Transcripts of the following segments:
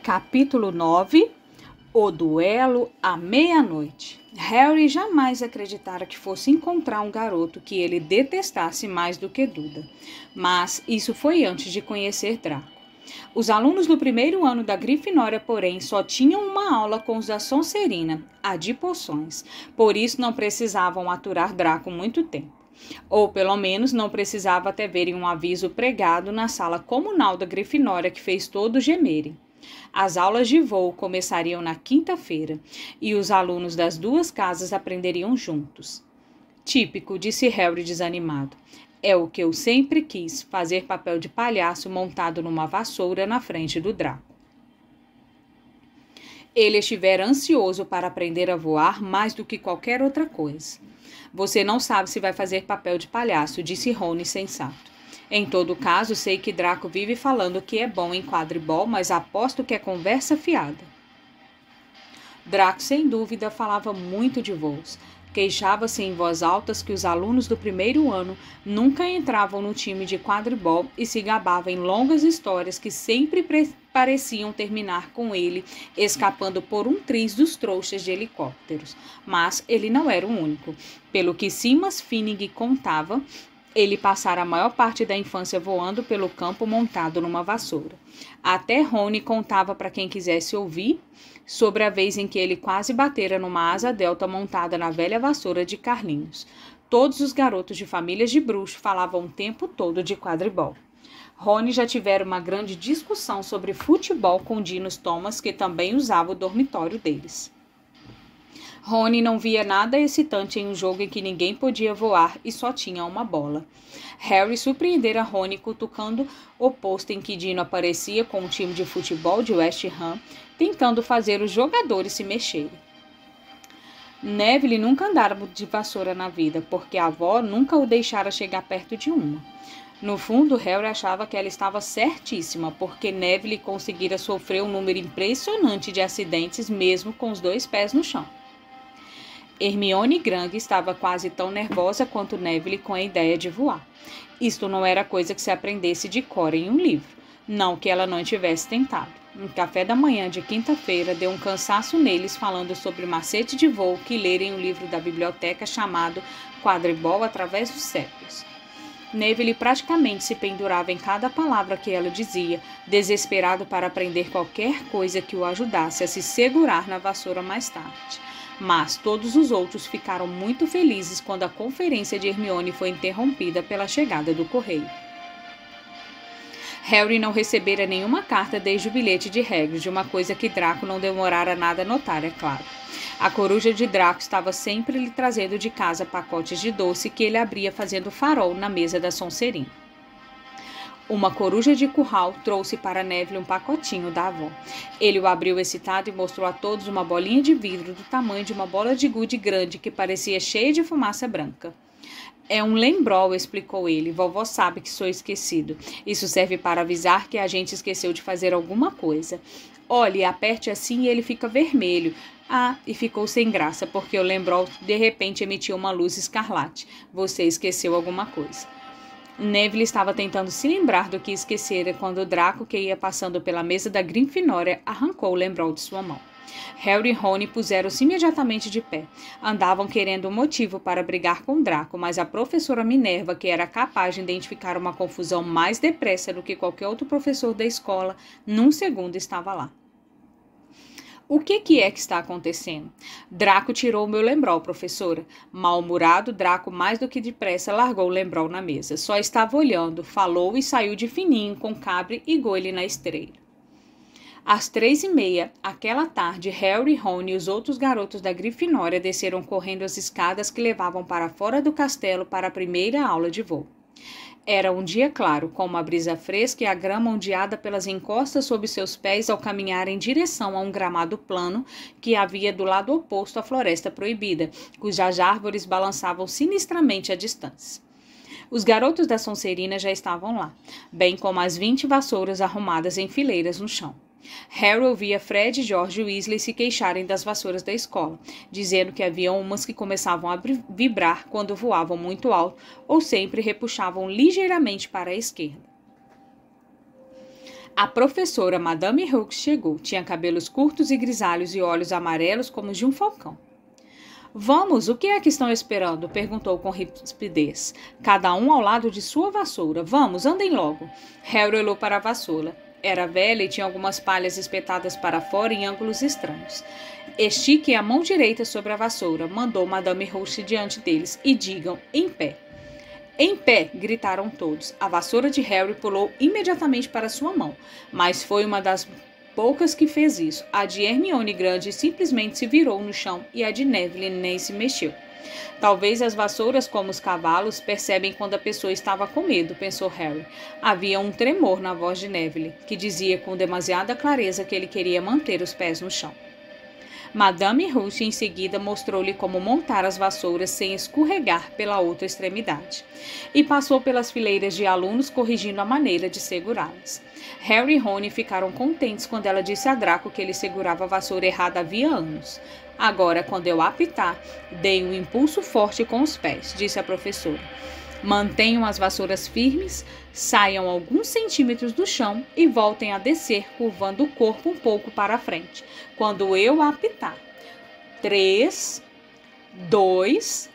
Capítulo 9. O duelo à meia-noite. Harry jamais acreditara que fosse encontrar um garoto que ele detestasse mais do que Duda. Mas isso foi antes de conhecer Draco. Os alunos do primeiro ano da Grifinória, porém, só tinham uma aula com os da Sonserina, a de poções. Por isso não precisavam aturar Draco muito tempo. Ou, pelo menos, não precisava até verem um aviso pregado na sala comunal da Grifinória que fez todos gemerem. As aulas de voo começariam na quinta-feira e os alunos das duas casas aprenderiam juntos. Típico, disse Harry desanimado. É o que eu sempre quis, fazer papel de palhaço montado numa vassoura na frente do Draco. Ele estivera ansioso para aprender a voar mais do que qualquer outra coisa. Você não sabe se vai fazer papel de palhaço, disse Rony sensato. Em todo caso, sei que Draco vive falando que é bom em quadribol, mas aposto que é conversa fiada. Draco, sem dúvida, falava muito de voos. Queixava-se em voz alta que os alunos do primeiro ano nunca entravam no time de quadribol e se gabava em longas histórias que sempre pareciam terminar com ele escapando por um triz dos trouxas de helicópteros. Mas ele não era o único. Pelo que Seamus Finnegan contava, ele passara a maior parte da infância voando pelo campo montado numa vassoura. Até Rony contava para quem quisesse ouvir sobre a vez em que ele quase batera numa asa delta montada na velha vassoura de Carlinhos. Todos os garotos de famílias de bruxo falavam o tempo todo de quadribol. Rony já tivera uma grande discussão sobre futebol com Dinos Thomas, que também usava o dormitório deles. Rony não via nada excitante em um jogo em que ninguém podia voar e só tinha uma bola. Harry surpreendera Rony cutucando o posto em que Dino aparecia com um time de futebol de West Ham, tentando fazer os jogadores se mexerem. Neville nunca andara de vassoura na vida, porque a avó nunca o deixara chegar perto de uma. No fundo, Harry achava que ela estava certíssima, porque Neville conseguira sofrer um número impressionante de acidentes mesmo com os dois pés no chão. Hermione Granger estava quase tão nervosa quanto Neville com a ideia de voar. Isto não era coisa que se aprendesse de cor em um livro, não que ela não tivesse tentado. Um café da manhã de quinta-feira deu um cansaço neles falando sobre macete de voo que leram em um livro da biblioteca chamado Quadribol através dos séculos. Neville praticamente se pendurava em cada palavra que ela dizia, desesperado para aprender qualquer coisa que o ajudasse a se segurar na vassoura mais tarde. Mas todos os outros ficaram muito felizes quando a conferência de Hermione foi interrompida pela chegada do correio. Harry não recebera nenhuma carta desde o bilhete de Hagrid, uma coisa que Draco não demorara nada a notar, é claro. A coruja de Draco estava sempre lhe trazendo de casa pacotes de doce que ele abria fazendo farol na mesa da Sonserina. Uma coruja de curral trouxe para Neville um pacotinho da avó. Ele o abriu excitado e mostrou a todos uma bolinha de vidro do tamanho de uma bola de gude grande que parecia cheia de fumaça branca. É um lembrol, explicou ele. Vovó sabe que sou esquecido. Isso serve para avisar que a gente esqueceu de fazer alguma coisa. Olhe, aperte assim e ele fica vermelho. Ah, e ficou sem graça, porque o lembrol de repente emitiu uma luz escarlate. Você esqueceu alguma coisa. Neville estava tentando se lembrar do que esquecera quando Draco, que ia passando pela mesa da Grifinória, arrancou o lembrol de sua mão. Harry e Rony puseram-se imediatamente de pé. Andavam querendo um motivo para brigar com Draco, mas a professora Minerva, que era capaz de identificar uma confusão mais depressa do que qualquer outro professor da escola, num segundo estava lá. O que é que está acontecendo? Draco tirou o meu lembrol, professora. Mal-humorado, Draco mais do que depressa largou o lembrol na mesa. Só estava olhando, falou e saiu de fininho com Cabre e Goyle na esteira. Às 3h30, aquela tarde, Harry, Rony e os outros garotos da Grifinória desceram correndo as escadas que levavam para fora do castelo para a primeira aula de voo. Era um dia claro, com uma brisa fresca e a grama ondeada pelas encostas sob seus pés ao caminhar em direção a um gramado plano que havia do lado oposto à floresta proibida, cujas árvores balançavam sinistramente à distância. Os garotos da Sonserina já estavam lá, bem como as 20 vassouras arrumadas em fileiras no chão. Harry ouvia Fred e George Weasley se queixarem das vassouras da escola, dizendo que havia umas que começavam a vibrar quando voavam muito alto ou sempre repuxavam ligeiramente para a esquerda. A professora Madame Hooks chegou. Tinha cabelos curtos e grisalhos e olhos amarelos como os de um falcão. Vamos, o que é que estão esperando? Perguntou com rispidez. Cada um ao lado de sua vassoura. Vamos, andem logo. Harry olhou para a vassoura. Era velha e tinha algumas palhas espetadas para fora em ângulos estranhos. Estique a mão direita sobre a vassoura, mandou Madame Hooks diante deles, e digam, em pé. Em pé, gritaram todos. A vassoura de Harry pulou imediatamente para sua mão, mas foi uma das poucas que fez isso. A de Hermione Grande simplesmente se virou no chão e a de Neville nem se mexeu. Talvez as vassouras, como os cavalos, percebem quando a pessoa estava com medo, pensou Harry. Havia um tremor na voz de Neville, que dizia com demasiada clareza que ele queria manter os pés no chão. Madame Hooks em seguida mostrou-lhe como montar as vassouras sem escorregar pela outra extremidade, e passou pelas fileiras de alunos corrigindo a maneira de segurá-las. Harry e Rony ficaram contentes quando ela disse a Draco que ele segurava a vassoura errada havia anos. Agora, quando eu apitar, dei um impulso forte com os pés, disse a professora. Mantenham as vassouras firmes, saiam alguns centímetros do chão e voltem a descer, curvando o corpo um pouco para a frente. Quando eu apitar. 3, 2...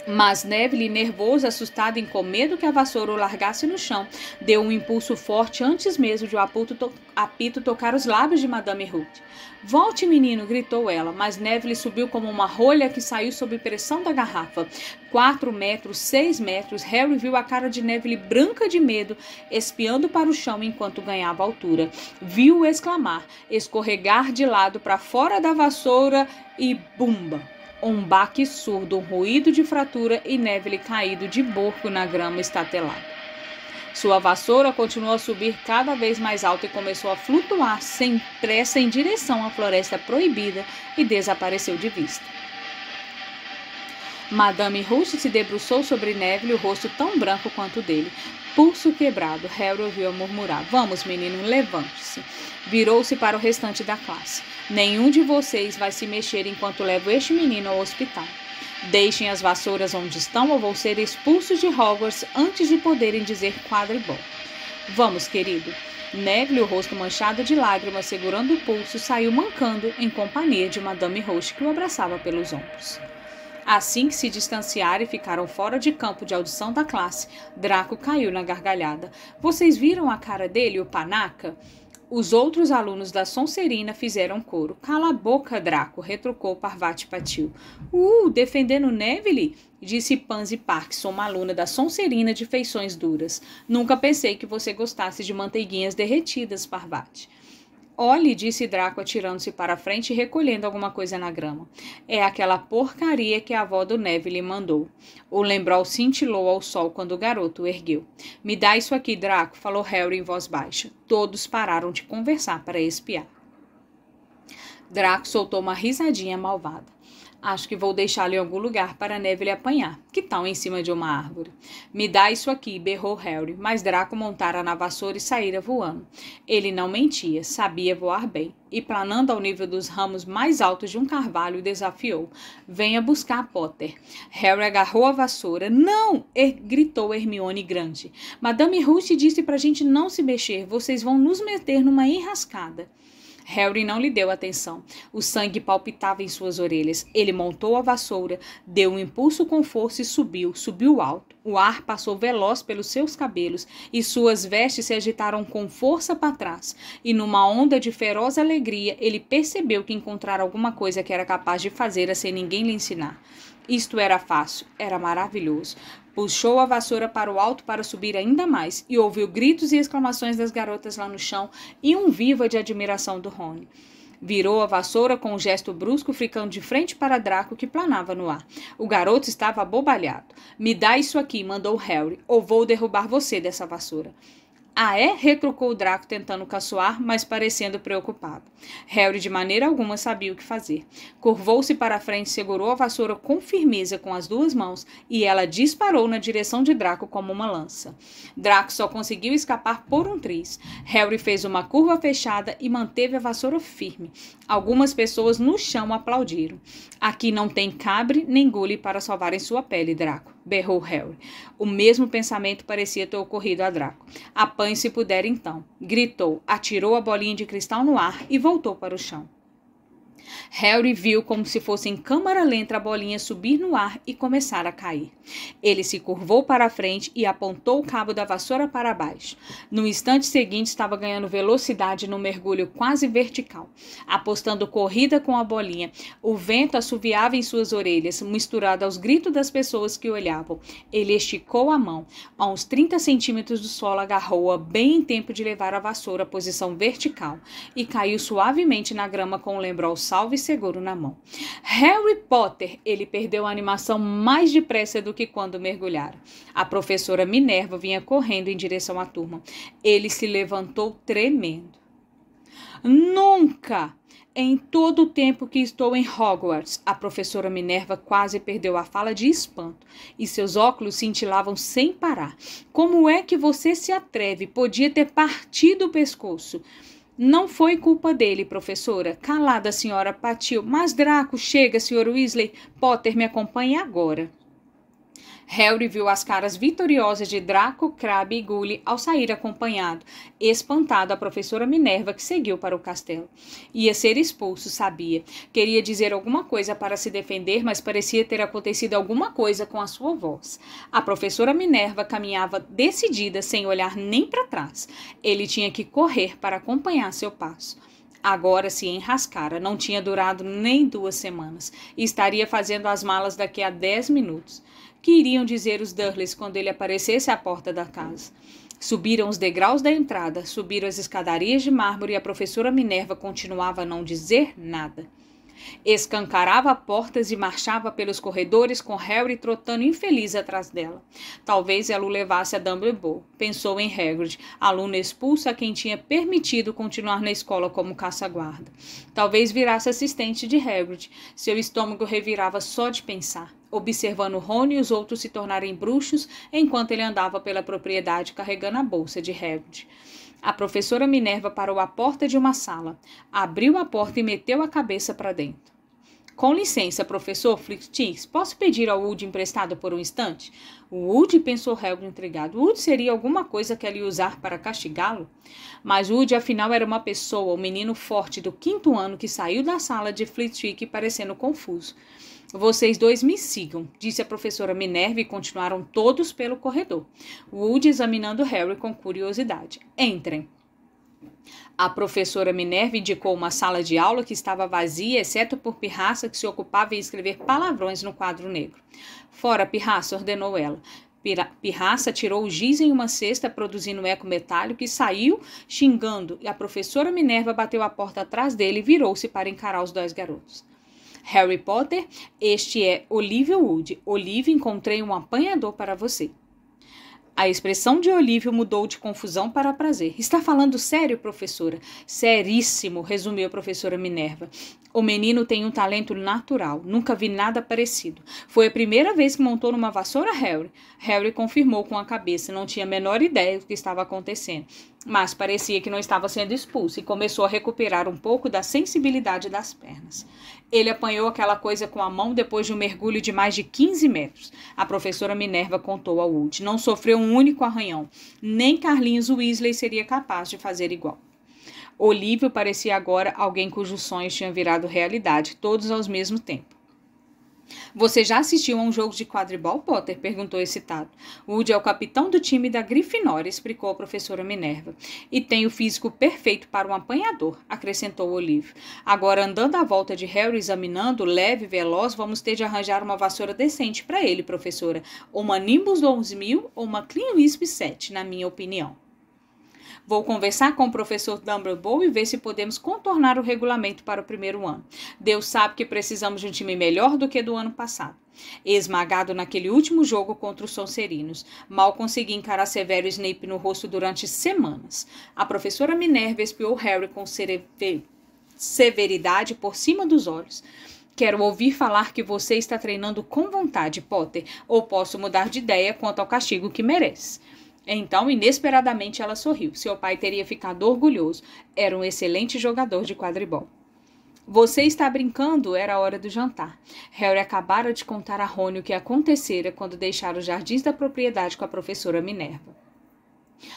Mas Neville, nervoso, assustado e com medo que a vassoura o largasse no chão, deu um impulso forte antes mesmo de o apito tocar os lábios de Madame Hooks. Volte, menino, gritou ela, mas Neville subiu como uma rolha que saiu sob pressão da garrafa. 4 metros, 6 metros, Harry viu a cara de Neville branca de medo, espiando para o chão enquanto ganhava altura. Viu-o exclamar, escorregar de lado para fora da vassoura e bumba! Um baque surdo, um ruído de fratura e Neville caído de borco na grama estatelada. Sua vassoura continuou a subir cada vez mais alto e começou a flutuar sem pressa em direção à floresta proibida e desapareceu de vista. Madame Hooks se debruçou sobre Neville, o rosto tão branco quanto o dele. Pulso quebrado, Harry ouviu-a murmurar. Vamos, menino, levante-se. Virou-se para o restante da classe. Nenhum de vocês vai se mexer enquanto levo este menino ao hospital. Deixem as vassouras onde estão ou vão ser expulsos de Hogwarts antes de poderem dizer quadribol. Vamos, querido. Neville, o rosto manchado de lágrimas, segurando o pulso, saiu mancando em companhia de Madame Hooks, que o abraçava pelos ombros. Assim que se distanciaram e ficaram fora de campo de audição da classe, Draco caiu na gargalhada. Vocês viram a cara dele, o panaca? Os outros alunos da Sonserina fizeram coro. Cala a boca, Draco, retrucou Parvati Patil. Defendendo Neville? Disse Pansy Parkinson, uma aluna da Sonserina de feições duras. Nunca pensei que você gostasse de manteiguinhas derretidas, Parvati. Olhe, disse Draco, atirando-se para a frente e recolhendo alguma coisa na grama. É aquela porcaria que a avó do Neville mandou. O lembrol cintilou ao sol quando o garoto o ergueu. Me dá isso aqui, Draco, falou Harry em voz baixa. Todos pararam de conversar para espiar. Draco soltou uma risadinha malvada. Acho que vou deixá-lo em algum lugar para Neville apanhar. Que tal em cima de uma árvore? Me dá isso aqui, berrou Harry, mas Draco montara na vassoura e saíra voando. Ele não mentia, sabia voar bem, e planando ao nível dos ramos mais altos de um carvalho, desafiou. Venha buscar Potter. Harry agarrou a vassoura. Não! Gritou Hermione Grande. Madame Hooks disse pra gente não se mexer. Vocês vão nos meter numa enrascada. Harry não lhe deu atenção. O sangue palpitava em suas orelhas. Ele montou a vassoura, deu um impulso com força e subiu alto. O ar passou veloz pelos seus cabelos e suas vestes se agitaram com força para trás. E numa onda de feroz alegria, ele percebeu que encontrara alguma coisa que era capaz de fazer sem ninguém lhe ensinar. Isto era fácil, era maravilhoso. Puxou a vassoura para o alto para subir ainda mais e ouviu gritos e exclamações das garotas lá no chão e um viva de admiração do Rony. Virou a vassoura com um gesto brusco, ficando de frente para Draco, que planava no ar. O garoto estava abobalhado. Me dá isso aqui, mandou Harry, ou vou derrubar você dessa vassoura. Ah, é? Retrucou o Draco, tentando caçoar, mas parecendo preocupado. Harry de maneira alguma sabia o que fazer. Curvou-se para a frente, segurou a vassoura com firmeza com as 2 mãos e ela disparou na direção de Draco como uma lança. Draco só conseguiu escapar por um triz. Harry fez uma curva fechada e manteve a vassoura firme. Algumas pessoas no chão aplaudiram. Aqui não tem cabre nem gule para salvarem sua pele, Draco. berrou Harry. O mesmo pensamento parecia ter ocorrido a Draco. Apanhe se puder então, gritou, atirou a bolinha de cristal no ar e voltou para o chão. Harry viu como se fosse em câmara lenta a bolinha subir no ar e começar a cair. Ele se curvou para a frente e apontou o cabo da vassoura para baixo. No instante seguinte estava ganhando velocidade no mergulho quase vertical, apostando corrida com a bolinha. O vento assoviava em suas orelhas, misturado aos gritos das pessoas que olhavam. Ele esticou a mão. A uns 30 centímetros do solo, agarrou-a bem em tempo de levar a vassoura à posição vertical e caiu suavemente na grama com o lembrol salvo e seguro na mão. Harry Potter! Ele perdeu a animação mais depressa do que quando mergulhara. A professora Minerva vinha correndo em direção à turma. Ele se levantou tremendo. Nunca! Em todo o tempo que estou em Hogwarts, a professora Minerva quase perdeu a fala de espanto e seus óculos cintilavam sem parar. Como é que você se atreve? Podia ter partido o pescoço. Não foi culpa dele, professora. Calada, senhora Patil. Mas Draco, chega, senhor Weasley. Potter, me acompanhe agora. Harry viu as caras vitoriosas de Draco, Crabbe e Gully ao sair acompanhado, espantado a professora Minerva, que seguiu para o castelo. Ia ser expulso, sabia. Queria dizer alguma coisa para se defender, mas parecia ter acontecido alguma coisa com a sua voz. A professora Minerva caminhava decidida, sem olhar nem para trás. Ele tinha que correr para acompanhar seu passo. Agora se enrascara, não tinha durado nem 2 semanas. E estaria fazendo as malas daqui a 10 minutos. Que iriam dizer os Dursley quando ele aparecesse à porta da casa? Subiram os degraus da entrada, subiram as escadarias de mármore e a professora Minerva continuava a não dizer nada. Escancarava portas e marchava pelos corredores com Harry trotando infeliz atrás dela. Talvez ela o levasse a Dumbledore, pensou em Hagrid, aluno expulso a quem tinha permitido continuar na escola como caça-guarda. Talvez virasse assistente de Hagrid. Seu estômago revirava só de pensar, observando Rony e os outros se tornarem bruxos enquanto ele andava pela propriedade carregando a bolsa de Hagrid. A professora Minerva parou à porta de uma sala, abriu a porta e meteu a cabeça para dentro. Com licença, professor Flitwick, posso pedir ao Woody emprestado por um instante? O Woody, pensou Hagrid intrigado. Woody seria alguma coisa que ela ia usar para castigá-lo? Mas Woody, afinal, era uma pessoa, um menino forte do 5º ano que saiu da sala de Flitwick parecendo confuso. Vocês dois me sigam, disse a professora Minerva e continuaram todos pelo corredor. Woody examinando Harry com curiosidade. Entrem. A professora Minerva indicou uma sala de aula que estava vazia, exceto por Pirraça, que se ocupava em escrever palavrões no quadro negro. Fora, Pirraça, ordenou ela. Pirraça tirou o giz em uma cesta, produzindo um eco metálico, e saiu xingando, e a professora Minerva bateu a porta atrás dele e virou-se para encarar os 2 garotos. Harry Potter, este é Olivia Wood. Olivia, encontrei um apanhador para você. A expressão de Olívio mudou de confusão para prazer. Está falando sério, professora? Seríssimo, resumiu a professora Minerva. O menino tem um talento natural. Nunca vi nada parecido. Foi a primeira vez que montou numa vassoura, Harry? Harry confirmou com a cabeça. Não tinha a menor ideia do que estava acontecendo. Mas parecia que não estava sendo expulso e começou a recuperar um pouco da sensibilidade das pernas. Ele apanhou aquela coisa com a mão depois de um mergulho de mais de 15 metros. A professora Minerva contou ao Woody. Não sofreu um único arranhão. Nem Carlinhos Weasley seria capaz de fazer igual. Olívio parecia agora alguém cujos sonhos tinham virado realidade, todos ao mesmo tempo. Você já assistiu a um jogo de quadribol, Potter? Perguntou excitado. Woody é o capitão do time da Grifinória, explicou a professora Minerva. E tem o físico perfeito para um apanhador, acrescentou Olívio. Agora, andando à volta de Harry, examinando, leve e veloz, vamos ter de arranjar uma vassoura decente para ele, professora. Uma Nimbus 2000 ou uma Clean Wisp 7, na minha opinião. Vou conversar com o professor Dumbledore e ver se podemos contornar o regulamento para o 1º ano. Deus sabe que precisamos de um time melhor do que do ano passado. Esmagado naquele último jogo contra os Sonserinos, mal consegui encarar Severo Snape no rosto durante semanas. A professora Minerva espiou Harry com severidade por cima dos olhos. Quero ouvir falar que você está treinando com vontade, Potter, ou posso mudar de ideia quanto ao castigo que merece. Então, inesperadamente, ela sorriu. Seu pai teria ficado orgulhoso. Era um excelente jogador de quadribol. Você está brincando? Era a hora do jantar. Harry acabara de contar a Rony o que acontecera quando deixara os jardins da propriedade com a professora Minerva.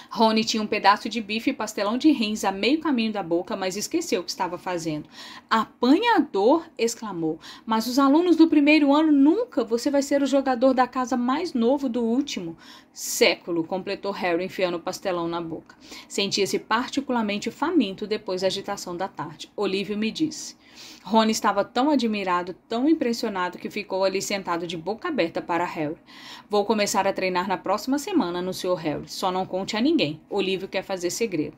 Rony tinha um pedaço de bife e pastelão de rins a meio caminho da boca, mas esqueceu o que estava fazendo. Apanhador! Exclamou. Mas os alunos do primeiro ano nunca! Você vai ser o jogador da casa mais novo do último século, completou Harry, enfiando o pastelão na boca. Sentia-se particularmente faminto depois da agitação da tarde. Olívio me disse. Rony estava tão admirado, tão impressionado, que ficou ali sentado de boca aberta para Harry. Vou começar a treinar na próxima semana, anunciou Harry. Só não conte a ninguém. Olívio quer fazer segredo.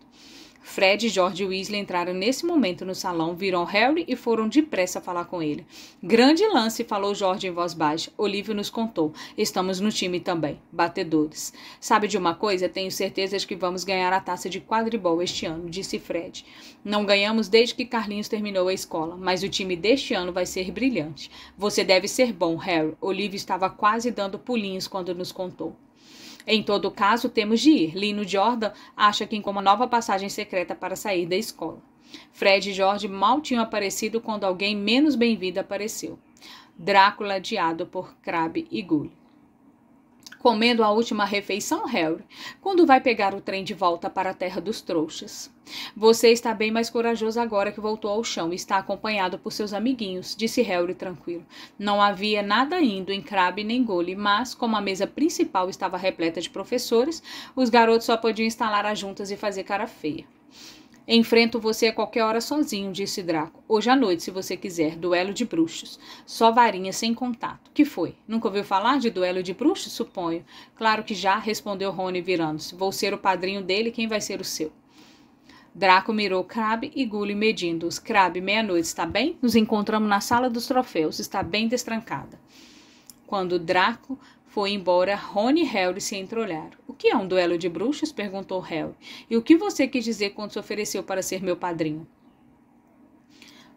Fred, George e Weasley entraram nesse momento no salão, viram Harry e foram depressa falar com ele. Grande lance, falou George em voz baixa. Olívio nos contou. Estamos no time também. Batedores. Sabe de uma coisa? Tenho certeza de que vamos ganhar a taça de quadribol este ano, disse Fred. Não ganhamos desde que Carlinhos terminou a escola, mas o time deste ano vai ser brilhante. Você deve ser bom, Harry. Olívio estava quase dando pulinhos quando nos contou. Em todo caso, temos de ir. Lino Jordan acha que encontrou uma nova passagem secreta para sair da escola. Fred e George mal tinham aparecido quando alguém menos bem-vindo apareceu. Drácula, adiado por Crabbe e Goyle. Comendo a última refeição, Harry, quando vai pegar o trem de volta para a terra dos trouxas? Você está bem mais corajoso agora que voltou ao chão e está acompanhado por seus amiguinhos, disse Harry tranquilo. Não havia nada indo em Crabbe nem Goyle, mas, como a mesa principal estava repleta de professores, os garotos só podiam instalar as juntas e fazer cara feia. Enfrento você a qualquer hora sozinho, disse Draco. Hoje à noite, se você quiser. Duelo de bruxos. Só varinha sem contato. Que foi? Nunca ouviu falar de duelo de bruxos, suponho? Claro que já, respondeu Rony virando-se. Vou ser o padrinho dele, quem vai ser o seu? Draco mirou Crabbe e Goyle medindo-os. Crabbe, meia-noite, está bem? Nos encontramos na sala dos troféus. Está bem destrancada. Quando Draco foi embora, Rony e Harry se entreolharam. O que é um duelo de bruxos? Perguntou Harry. E o que você quis dizer quando se ofereceu para ser meu padrinho?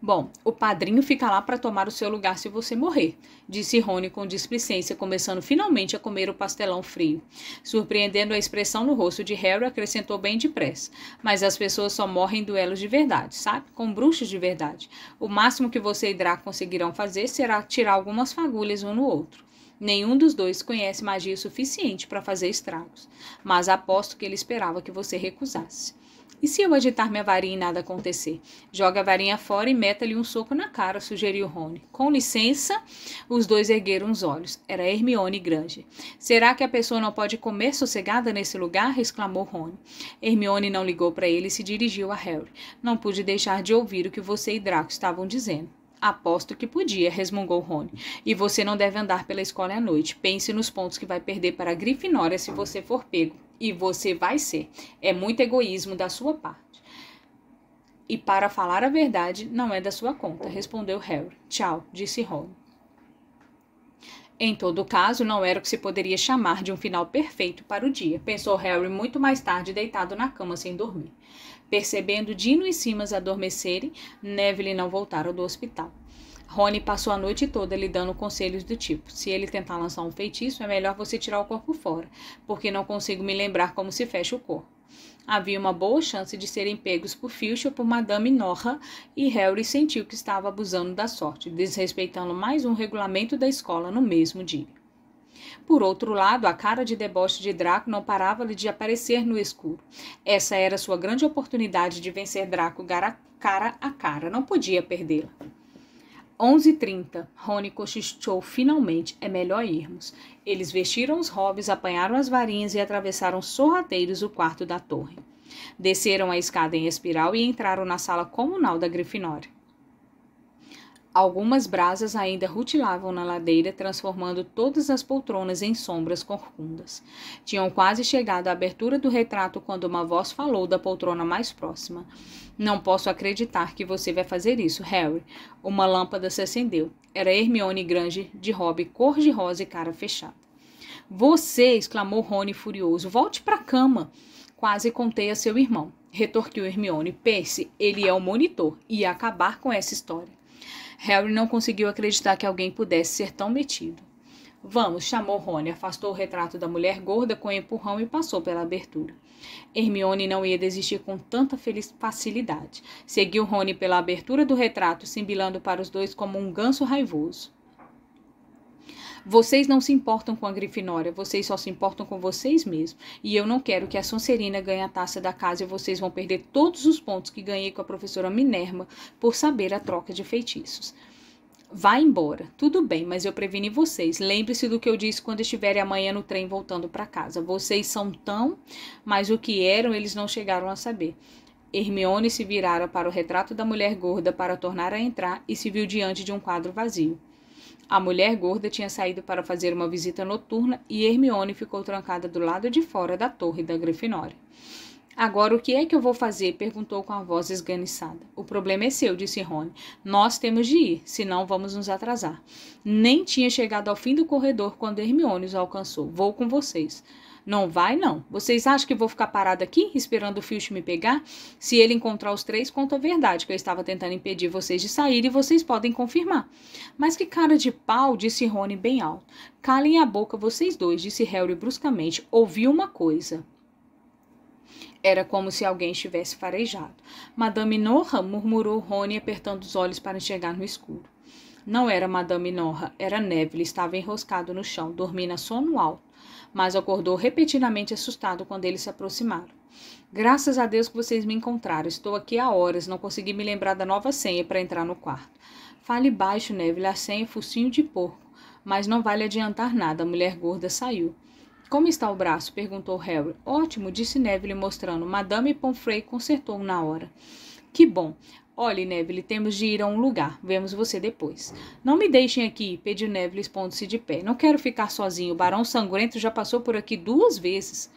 Bom, o padrinho fica lá para tomar o seu lugar se você morrer, disse Rony com displicência, começando finalmente a comer o pastelão frio. Surpreendendo a expressão no rosto de Harry, acrescentou bem depressa. Mas as pessoas só morrem em duelos de verdade, sabe? Com bruxos de verdade. O máximo que você e Draco conseguirão fazer será tirar algumas fagulhas um no outro. Nenhum dos dois conhece magia suficiente para fazer estragos, mas aposto que ele esperava que você recusasse. E se eu agitar minha varinha e nada acontecer? Joga a varinha fora e meta-lhe um soco na cara, sugeriu Rony. Com licença, os dois ergueram os olhos. Era Hermione Granger. Será que a pessoa não pode comer sossegada nesse lugar? Exclamou Rony. Hermione não ligou para ele e se dirigiu a Harry. Não pude deixar de ouvir o que você e Draco estavam dizendo. Aposto que podia, resmungou Rony. E você não deve andar pela escola à noite. Pense nos pontos que vai perder para a Grifinória se você for pego. E você vai ser. É muito egoísmo da sua parte. E para falar a verdade, não é da sua conta, respondeu Harry. Tchau, disse Rony. Em todo caso, não era o que se poderia chamar de um final perfeito para o dia, pensou Harry muito mais tarde deitado na cama sem dormir. Percebendo Dino e Simas adormecerem, Neville não voltaram do hospital. Rony passou a noite toda lhe dando conselhos do tipo: se ele tentar lançar um feitiço, é melhor você tirar o corpo fora, porque não consigo me lembrar como se fecha o corpo. Havia uma boa chance de serem pegos por Filch ou por Madame Norra, e Harry sentiu que estava abusando da sorte, desrespeitando mais um regulamento da escola no mesmo dia. Por outro lado, a cara de deboche de Draco não parava de aparecer no escuro. Essa era sua grande oportunidade de vencer Draco cara a cara. Não podia perdê-la. 11h30. Rony cochichou finalmente. É melhor irmos. Eles vestiram os hobbies, apanharam as varinhas e atravessaram sorrateiros o quarto da torre. Desceram a escada em espiral e entraram na sala comunal da Grifinória. Algumas brasas ainda rutilavam na ladeira, transformando todas as poltronas em sombras corcundas. Tinham quase chegado à abertura do retrato quando uma voz falou da poltrona mais próxima. Não posso acreditar que você vai fazer isso, Harry. Uma lâmpada se acendeu. Era Hermione Granger, de robe cor-de-rosa e cara fechada. Você! Exclamou Rony furioso. Volte para a cama. Quase contei a seu irmão. Retorquiu Hermione. Percy, ele é o monitor. Ia acabar com essa história. Harry não conseguiu acreditar que alguém pudesse ser tão metido. Vamos, chamou Rony, afastou o retrato da mulher gorda com um empurrão e passou pela abertura. Hermione não ia desistir com tanta facilidade. Seguiu Rony pela abertura do retrato, simbilando para os dois como um ganso raivoso. Vocês não se importam com a Grifinória, vocês só se importam com vocês mesmos. E eu não quero que a Sonserina ganhe a taça da casa e vocês vão perder todos os pontos que ganhei com a professora Minerva por saber a troca de feitiços. Vá embora. Tudo bem, mas eu preveni vocês. Lembre-se do que eu disse quando estiverem amanhã no trem voltando para casa. Vocês são tão... Mas o que eram, eles não chegaram a saber. Hermione se virara para o retrato da mulher gorda para tornar a entrar e se viu diante de um quadro vazio. A mulher gorda tinha saído para fazer uma visita noturna e Hermione ficou trancada do lado de fora da torre da Grifinória. Agora, o que é que eu vou fazer? Perguntou com a voz esganiçada. O problema é seu, disse Rony. Nós temos de ir, senão vamos nos atrasar. Nem tinha chegado ao fim do corredor quando Hermione os alcançou. Vou com vocês. Não vai, não. Vocês acham que vou ficar parada aqui, esperando o Filch me pegar? Se ele encontrar os três, conta a verdade, que eu estava tentando impedir vocês de sair e vocês podem confirmar. Mas que cara de pau, disse Rony bem alto. Calem a boca vocês dois, disse Harry bruscamente. Ouvi uma coisa. Era como se alguém estivesse farejado. Madame Norra, murmurou Rony, apertando os olhos para enxergar no escuro. Não era Madame Norra, era Neville, estava enroscado no chão, dormindo a sono alto, mas acordou repetidamente assustado quando eles se aproximaram. Graças a Deus que vocês me encontraram. Estou aqui há horas, não consegui me lembrar da nova senha para entrar no quarto. Fale baixo, Neville, a senha é focinho de porco. Mas não vale adiantar nada, a mulher gorda saiu. Como está o braço? Perguntou Harry. Ótimo, disse Neville mostrando. Madame Pomfrey consertou na hora. Que bom. Olhe, Neville, temos de ir a um lugar. Vemos você depois. Não me deixem aqui, pediu Neville, expondo-se de pé. Não quero ficar sozinho. O Barão Sangrento já passou por aqui 2 vezes.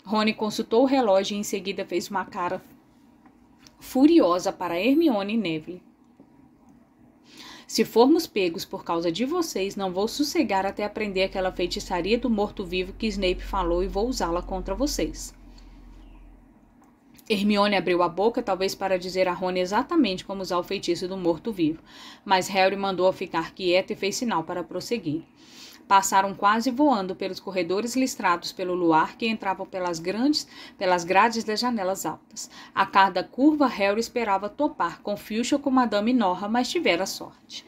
Rony consultou o relógio e em seguida fez uma cara furiosa para Hermione e Neville. Se formos pegos por causa de vocês, não vou sossegar até aprender aquela feitiçaria do morto-vivo que Snape falou e vou usá-la contra vocês. Hermione abriu a boca, talvez para dizer a Rony exatamente como usar o feitiço do morto-vivo, mas Harry mandou-a ficar quieta e fez sinal para prosseguir. Passaram quase voando pelos corredores listrados pelo luar que entravam pelas grades das janelas altas. A cada curva, Harry esperava topar com Filch ou com Madame Norra, mas tivera sorte.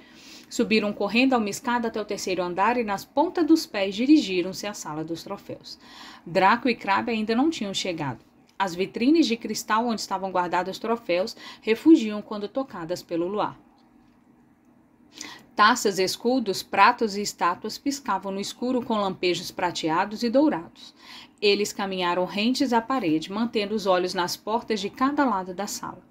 Subiram correndo a uma escada até o 3º andar e, nas pontas dos pés, dirigiram-se à sala dos troféus. Draco e Crabbe ainda não tinham chegado. As vitrines de cristal onde estavam guardados os troféus refugiam quando tocadas pelo luar. Taças, escudos, pratos e estátuas piscavam no escuro com lampejos prateados e dourados. Eles caminharam rentes à parede, mantendo os olhos nas portas de cada lado da sala.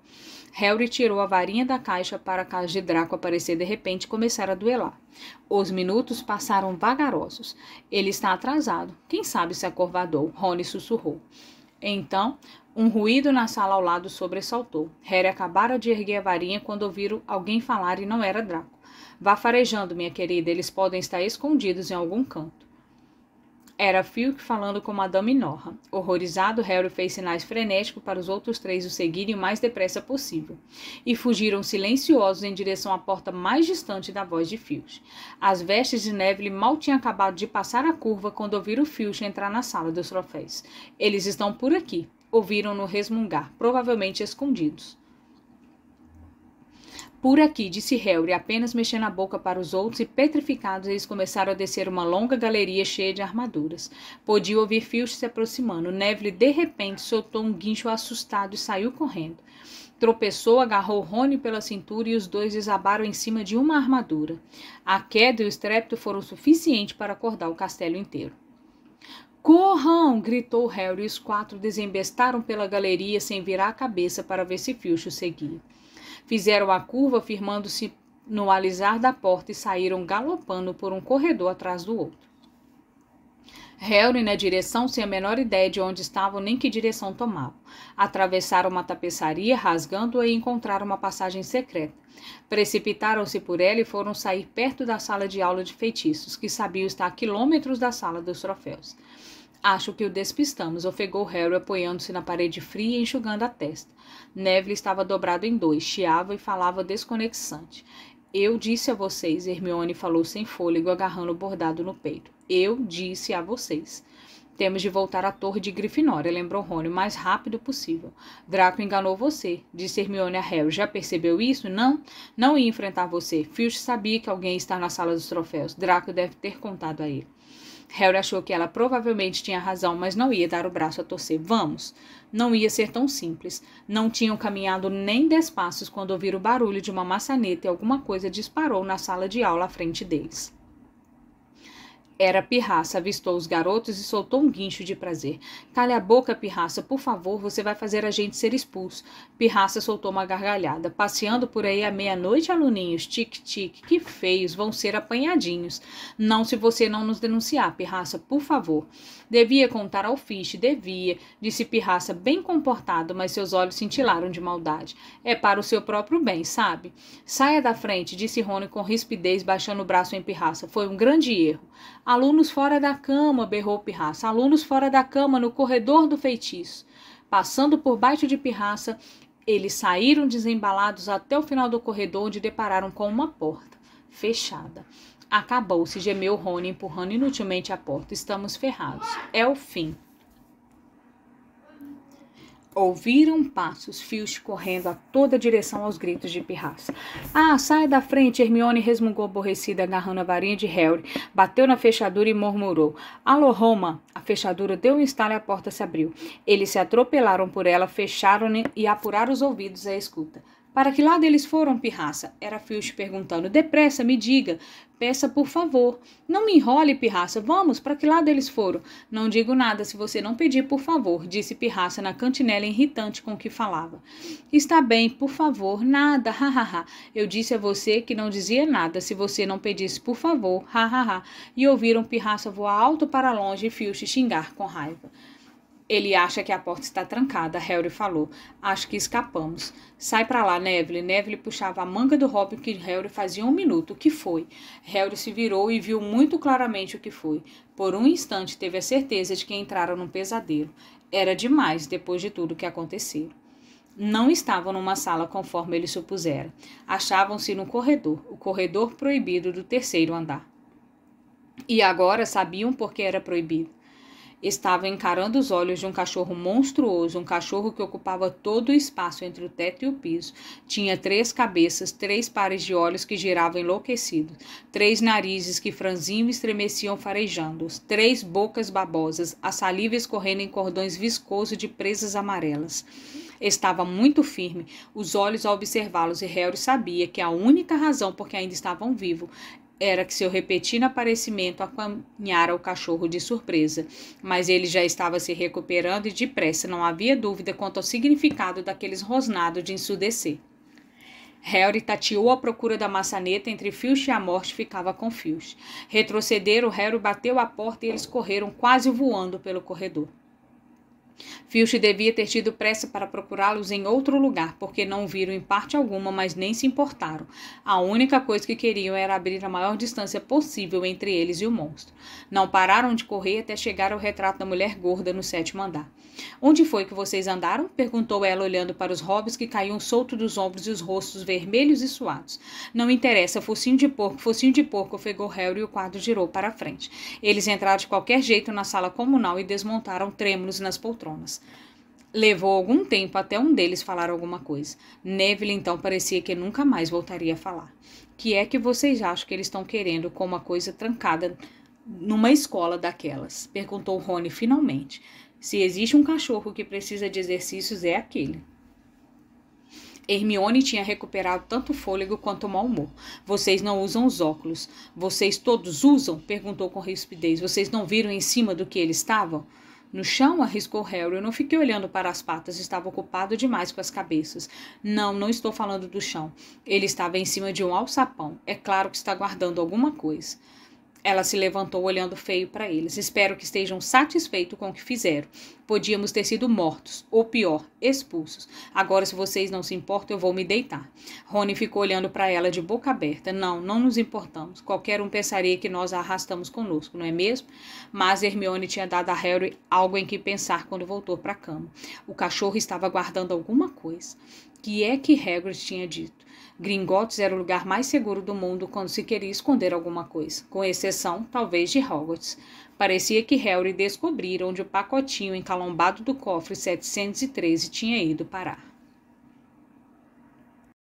Harry tirou a varinha da caixa para caso de Draco aparecer de repente e começar a duelar. Os minutos passaram vagarosos. Ele está atrasado. Quem sabe se acovardou? Rony sussurrou. Então, um ruído na sala ao lado sobressaltou. Harry acabara de erguer a varinha quando ouviram alguém falar e não era Draco. Vá farejando, minha querida, eles podem estar escondidos em algum canto. Era Filch falando com Madame Norra. Horrorizado, Harry fez sinais frenéticos para os outros 3 o seguirem o mais depressa possível. E fugiram silenciosos em direção à porta mais distante da voz de Filch. As vestes de Neville mal tinham acabado de passar a curva quando ouviram Filch entrar na sala dos troféus. Eles estão por aqui. Ouviram-no resmungar, provavelmente escondidos. Por aqui, disse Harry, apenas mexendo a boca para os outros e petrificados eles começaram a descer uma longa galeria cheia de armaduras. Podia ouvir Filch se aproximando. Neville, de repente, soltou um guincho assustado e saiu correndo. Tropeçou, agarrou Rony pela cintura e os dois desabaram em cima de uma armadura. A queda e o estrépito foram suficientes para acordar o castelo inteiro. Corram! Gritou Harry e os 4 desembestaram pela galeria sem virar a cabeça para ver se Filch o seguia. Fizeram a curva, firmando-se no alisar da porta e saíram galopando por um corredor atrás do outro. Harry na direção sem a menor ideia de onde estavam nem que direção tomavam. Atravessaram uma tapeçaria, rasgando-a e encontraram uma passagem secreta. Precipitaram-se por ela e foram sair perto da sala de aula de feitiços, que sabiam estar a quilômetros da sala dos troféus. Acho que o despistamos, ofegou Harry, apoiando-se na parede fria e enxugando a testa. Neville estava dobrado em 2, chiava e falava desconexante. Eu disse a vocês, Hermione falou sem fôlego, agarrando o bordado no peito. Eu disse a vocês. Temos de voltar à torre de Grifinória, lembrou Rony, o mais rápido possível. Draco enganou você, disse Hermione a Harry. Já percebeu isso? Não? Não ia enfrentar você. Filch sabia que alguém está na sala dos troféus. Draco deve ter contado a ele. Harry achou que ela provavelmente tinha razão, mas não ia dar o braço a torcer. Vamos! Não ia ser tão simples. Não tinham caminhado nem 10 passos quando ouviram o barulho de uma maçaneta e alguma coisa disparou na sala de aula à frente deles. Era Pirraça, avistou os garotos e soltou um guincho de prazer. Cale a boca, Pirraça, por favor, você vai fazer a gente ser expulso. Pirraça soltou uma gargalhada. Passeando por aí à meia-noite, aluninhos, tic-tic, que feios, vão ser apanhadinhos. Não se você não nos denunciar, Pirraça, por favor. Devia contar ao Filch, devia, disse Pirraça, bem comportado, mas seus olhos cintilaram de maldade. É para o seu próprio bem, sabe? Saia da frente, disse Rony com rispidez, baixando o braço em Pirraça. Foi um grande erro. Alunos fora da cama, berrou Pirraça. Alunos fora da cama, no corredor do feitiço. Passando por baixo de Pirraça, eles saíram desembalados até o final do corredor, onde depararam com uma porta fechada. Acabou-se, gemeu Rony, empurrando inutilmente a porta. Estamos ferrados. É o fim. Ouviram passos, Filch correndo a toda direção aos gritos de Pirraça. Ah, saia da frente, Hermione resmungou aborrecida, agarrando a varinha de Harry. Bateu na fechadura e murmurou. Alô, Roma! A fechadura deu um estalo e a porta se abriu. Eles se atropelaram por ela, fecharam e apuraram os ouvidos à escuta. Para que lado eles foram, Pirraça? Era Filch perguntando. Depressa, me diga. Peça, por favor. Não me enrole, Pirraça. Vamos, para que lado eles foram? Não digo nada se você não pedir, por favor, disse Pirraça na cantinela irritante com que falava. Está bem, por favor, nada, ha. Eu disse a você que não dizia nada se você não pedisse, por favor, ha. E ouviram Pirraça voar alto para longe e Filch xingar com raiva. Ele acha que a porta está trancada, Harry falou. Acho que escapamos. Sai para lá, Neville. Neville puxava a manga do Robin que Harry fazia um minuto. O que foi? Harry se virou e viu muito claramente o que foi. Por um instante teve a certeza de que entrara num pesadelo. Era demais depois de tudo que acontecera. Não estavam numa sala conforme ele supusera. Achavam-se no corredor, o corredor proibido do 3º andar. E agora sabiam por que era proibido. Estava encarando os olhos de um cachorro monstruoso, um cachorro que ocupava todo o espaço entre o teto e o piso. Tinha 3 cabeças, 3 pares de olhos que giravam enlouquecidos, 3 narizes que franziam e estremeciam farejando, 3 bocas babosas, a saliva escorrendo em cordões viscosos de presas amarelas. Estava muito firme, os olhos a observá-los, e Harry sabia que a única razão por que ainda estavam vivos era que seu repentino aparecimento apanhara o cachorro de surpresa, mas ele já estava se recuperando e depressa, não havia dúvida quanto ao significado daqueles rosnados de ensurdecer. Harry tateou à procura da maçaneta entre Filch e a morte ficava com Filch. Retrocederam, Harry bateu à porta e eles correram quase voando pelo corredor. Filch devia ter tido pressa para procurá-los em outro lugar, porque não o viram em parte alguma, mas nem se importaram. A única coisa que queriam era abrir a maior distância possível entre eles e o monstro. Não pararam de correr até chegar ao retrato da mulher gorda no 7º andar. Onde foi que vocês andaram? Perguntou ela, olhando para os hobbits que caíam soltos dos ombros e os rostos vermelhos e suados. Não interessa, focinho de porco, ofegou Harry e o quadro girou para a frente. Eles entraram de qualquer jeito na sala comunal e desmontaram trêmulos nas poltronas. Levou algum tempo até um deles falar alguma coisa. Neville então parecia que nunca mais voltaria a falar. Que é que vocês acham que eles estão querendo com uma coisa trancada numa escola daquelas? Perguntou Rony finalmente. Se existe um cachorro que precisa de exercícios, é aquele. Hermione tinha recuperado tanto fôlego quanto o mau humor. Vocês não usam os óculos. Vocês todos usam? Perguntou com rispidez. Vocês não viram em cima do que eles estavam? No chão, arriscou Harry. Eu não fiquei olhando para as patas, estava ocupado demais com as cabeças. Não estou falando do chão. Ele estava em cima de um alçapão. É claro que está guardando alguma coisa. Ela se levantou olhando feio para eles. Espero que estejam satisfeitos com o que fizeram. Podíamos ter sido mortos, ou pior, expulsos. Agora, se vocês não se importam, eu vou me deitar. Rony ficou olhando para ela de boca aberta. Não nos importamos. Qualquer um pensaria que nós a arrastamos conosco, não é mesmo? Mas Hermione tinha dado a Harry algo em que pensar quando voltou para a cama. O cachorro estava guardando alguma coisa. que é que Hagrid tinha dito. Gringotts era o lugar mais seguro do mundo quando se queria esconder alguma coisa, com exceção, talvez, de Hogwarts. Parecia que Harry descobrira onde o pacotinho encalombado do cofre 713 tinha ido parar.